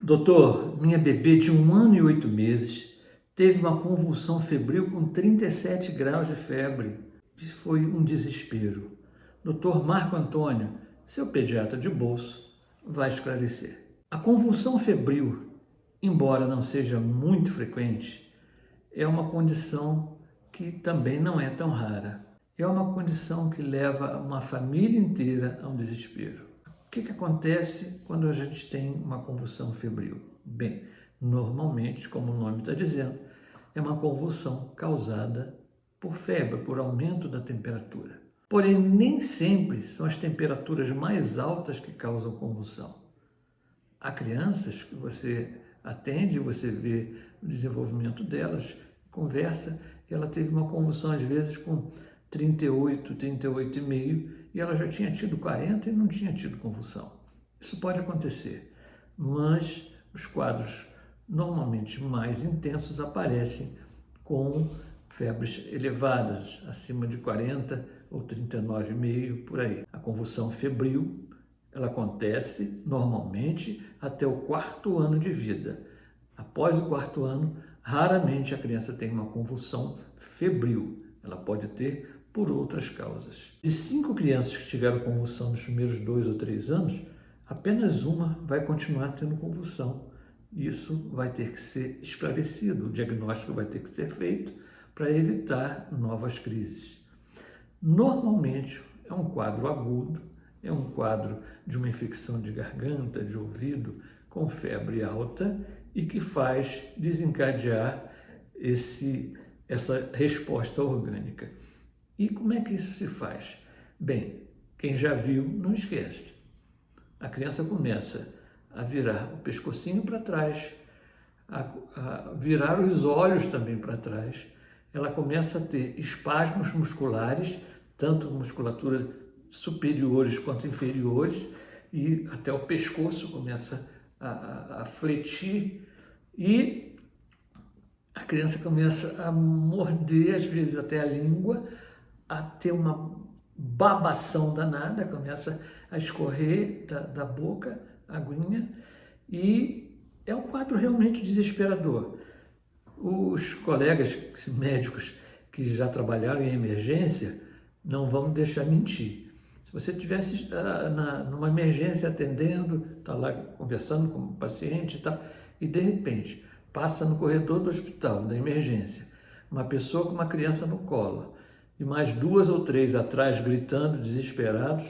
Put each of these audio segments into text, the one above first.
Doutor, minha bebê de 1 ano e 8 meses teve uma convulsão febril com 37 graus de febre. Isso foi um desespero. Doutor Marco Antônio, seu pediatra de bolso, vai esclarecer. A convulsão febril, embora não seja muito frequente, é uma condição que também não é tão rara. É uma condição que leva uma família inteira a um desespero. O que acontece quando a gente tem uma convulsão febril? Bem, normalmente, como o nome está dizendo, é uma convulsão causada por febre, por aumento da temperatura. Porém, nem sempre são as temperaturas mais altas que causam convulsão. Há crianças que você atende, você vê o desenvolvimento delas, conversa, e ela teve uma convulsão às vezes com 38, 38,5, e ela já tinha tido 40 e não tinha tido convulsão. Isso pode acontecer, mas os quadros normalmente mais intensos aparecem com febres elevadas, acima de 40 ou 39,5, por aí. A convulsão febril, ela acontece normalmente até o 4º ano de vida. Após o 4º ano, raramente a criança tem uma convulsão febril. Ela pode ter por outras causas. De 5 crianças que tiveram convulsão nos primeiros 2 ou 3 anos, apenas uma vai continuar tendo convulsão. Isso vai ter que ser esclarecido, o diagnóstico vai ter que ser feito para evitar novas crises. Normalmente é um quadro agudo, é um quadro de uma infecção de garganta, de ouvido, com febre alta e que faz desencadear essa resposta orgânica. E como é que isso se faz? Bem, quem já viu não esquece. A criança começa a virar o pescocinho para trás, a virar os olhos também para trás. Ela começa a ter espasmos musculares, tanto musculatura superiores quanto inferiores, e até o pescoço começa a fletir, e a criança começa a morder, às vezes até a língua, a ter uma babação danada, começa a escorrer da boca, a aguinha, e é um quadro realmente desesperador. Os colegas médicos que já trabalharam em emergência não vão deixar mentir. Se você estivesse numa emergência atendendo, está lá conversando com o paciente e tal, e de repente passa no corredor do hospital, da emergência, uma pessoa com uma criança no colo, e mais 2 ou 3 atrás gritando, desesperados,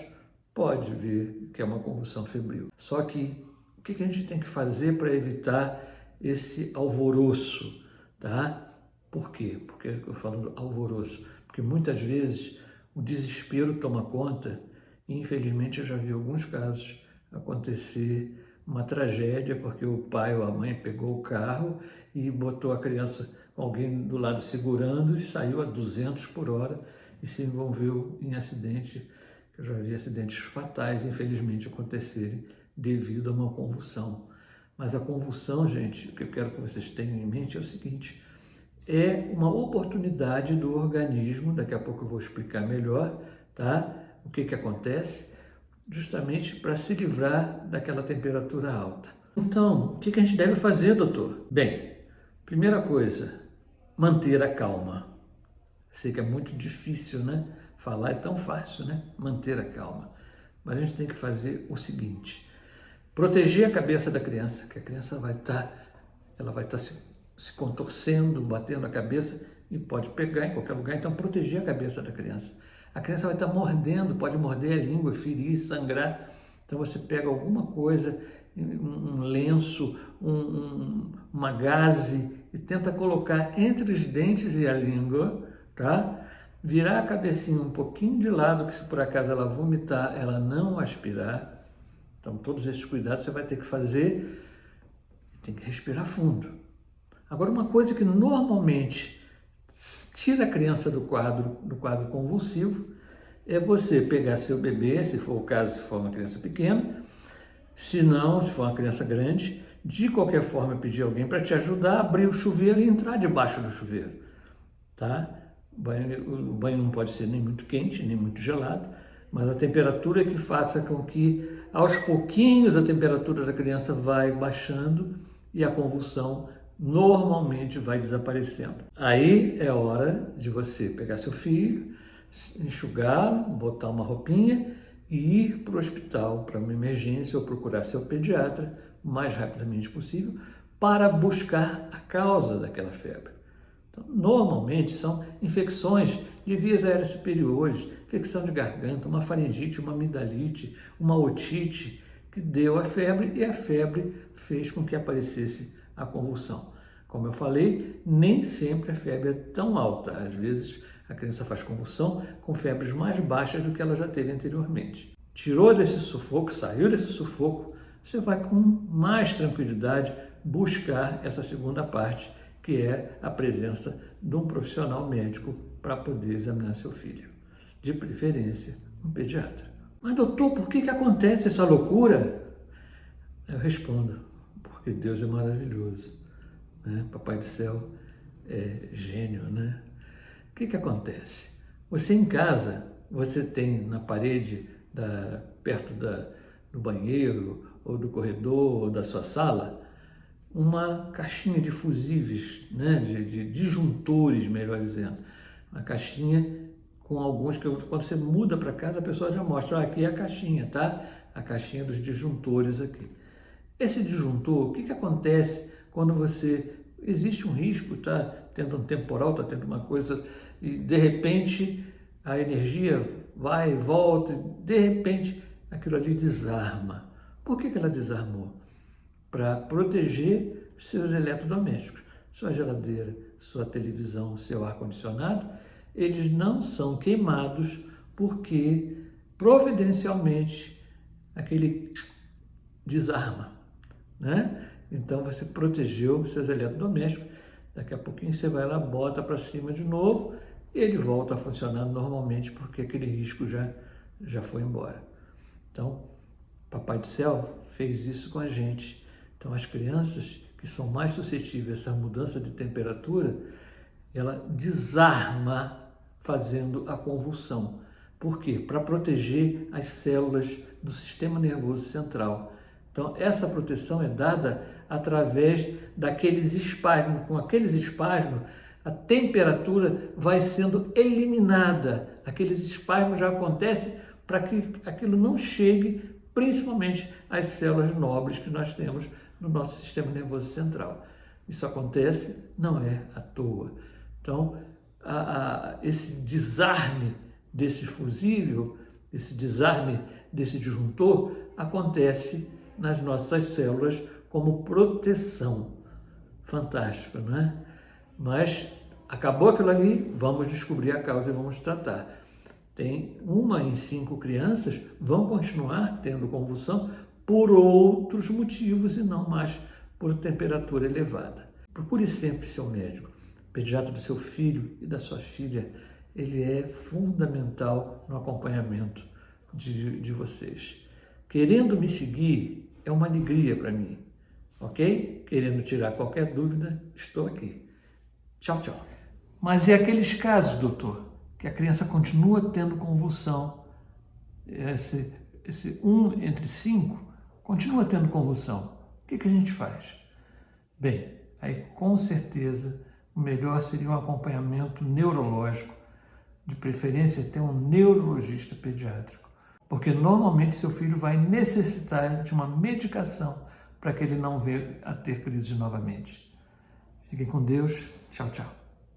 pode ver que é uma convulsão febril. Só que o que a gente tem que fazer para evitar esse alvoroço, tá? Por quê? Por que eu falo alvoroço? Porque muitas vezes o desespero toma conta e, infelizmente, eu já vi alguns casos acontecer uma tragédia porque o pai ou a mãe pegou o carro e botou a criança com alguém do lado segurando e saiu a 200 por hora e se envolveu em acidente, que eu já vi acidentes fatais, infelizmente, acontecerem devido a uma convulsão. Mas a convulsão, gente, o que eu quero que vocês tenham em mente é o seguinte: é uma oportunidade do organismo, daqui a pouco eu vou explicar melhor, tá? O que acontece, justamente para se livrar daquela temperatura alta. Então, o que a gente deve fazer, doutor? Bem, primeira coisa, manter a calma. Sei que é muito difícil, né? Falar é tão fácil, né? Manter a calma. Mas a gente tem que fazer o seguinte: proteger a cabeça da criança, que a criança vai estar se contorcendo, batendo a cabeça e pode pegar em qualquer lugar. Então, proteger a cabeça da criança. A criança vai estar mordendo, pode morder a língua, ferir, sangrar. Então, você pega alguma coisa, um lenço, uma gaze, e tenta colocar entre os dentes e a língua, tá? Virar a cabecinha um pouquinho de lado, que se por acaso ela vomitar, ela não aspirar. Então, todos esses cuidados você vai ter que fazer. Tem que respirar fundo. Agora, uma coisa que normalmente tira a criança do quadro convulsivo é você pegar seu bebê, se for o caso, se for uma criança pequena, se não, se for uma criança grande, de qualquer forma pedir alguém para te ajudar a abrir o chuveiro e entrar debaixo do chuveiro, tá? O banho não pode ser nem muito quente, nem muito gelado, mas a temperatura que faça com que aos pouquinhos a temperatura da criança vai baixando e a convulsão normalmente vai desaparecendo. Aí é hora de você pegar seu filho, enxugá-lo, botar uma roupinha e ir para o hospital, para uma emergência ou procurar seu pediatra o mais rapidamente possível para buscar a causa daquela febre. Então, normalmente são infecções de vias aéreas superiores, infecção de garganta, uma faringite, uma amidalite, uma otite que deu a febre e a febre fez com que aparecesse a convulsão. Como eu falei, nem sempre a febre é tão alta. Às vezes a criança faz convulsão com febres mais baixas do que ela já teve anteriormente. Tirou desse sufoco, saiu desse sufoco, você vai com mais tranquilidade buscar essa segunda parte, que é a presença de um profissional médico para poder examinar seu filho. De preferência, um pediatra. Mas doutor, por que acontece essa loucura? Eu respondo, porque Deus é maravilhoso, né? Papai do céu é gênio, né? O que acontece? Você em casa, você tem na parede, perto do banheiro, ou do corredor, ou da sua sala, uma caixinha de fusíveis, né? de disjuntores, melhor dizendo. Uma caixinha com alguns que quando você muda para casa, a pessoa já mostra, aqui é a caixinha, tá? A caixinha dos disjuntores aqui. Esse disjuntor, o que acontece quando existe um risco, tá tendo um temporal, tá tendo uma coisa, e de repente a energia vai e volta, e de repente aquilo ali desarma. Por que ela desarmou? Para proteger seus eletrodomésticos, sua geladeira, sua televisão, seu ar-condicionado, eles não são queimados porque providencialmente aquele desarma, né? Então você protegeu os seus eletrodomésticos, daqui a pouquinho você vai lá, bota para cima de novo e ele volta a funcionar normalmente porque aquele risco já foi embora. Então, Papai do Céu fez isso com a gente. Então, as crianças que são mais suscetíveis a essa mudança de temperatura, ela desarma fazendo a convulsão. Por quê? Para proteger as células do sistema nervoso central. Então, essa proteção é dada através daqueles espasmos. Com aqueles espasmos, a temperatura vai sendo eliminada. Aqueles espasmos já acontecem para que aquilo não chegue, principalmente às células nobres que nós temos no nosso sistema nervoso central. Isso acontece, não é à toa. Então, esse desarme desse fusível, esse desarme desse disjuntor, acontece nas nossas células como proteção. Fantástico, não é? Mas acabou aquilo ali, vamos descobrir a causa e vamos tratar. Tem 1 em 5 crianças vão continuar tendo convulsão por outros motivos e não mais por temperatura elevada. Procure sempre seu médico. O pediatra do seu filho e da sua filha, ele é fundamental no acompanhamento de vocês. Querendo me seguir, é uma alegria para mim, ok? Querendo tirar qualquer dúvida, estou aqui. Tchau, tchau. Mas é aqueles casos, doutor, que a criança continua tendo convulsão, esse 1 entre 5 continua tendo convulsão. O que a gente faz? Bem, aí com certeza o melhor seria um acompanhamento neurológico, de preferência ter um neurologista pediátrico, porque normalmente seu filho vai necessitar de uma medicação para que ele não venha a ter crise novamente. Fiquem com Deus. Tchau, tchau.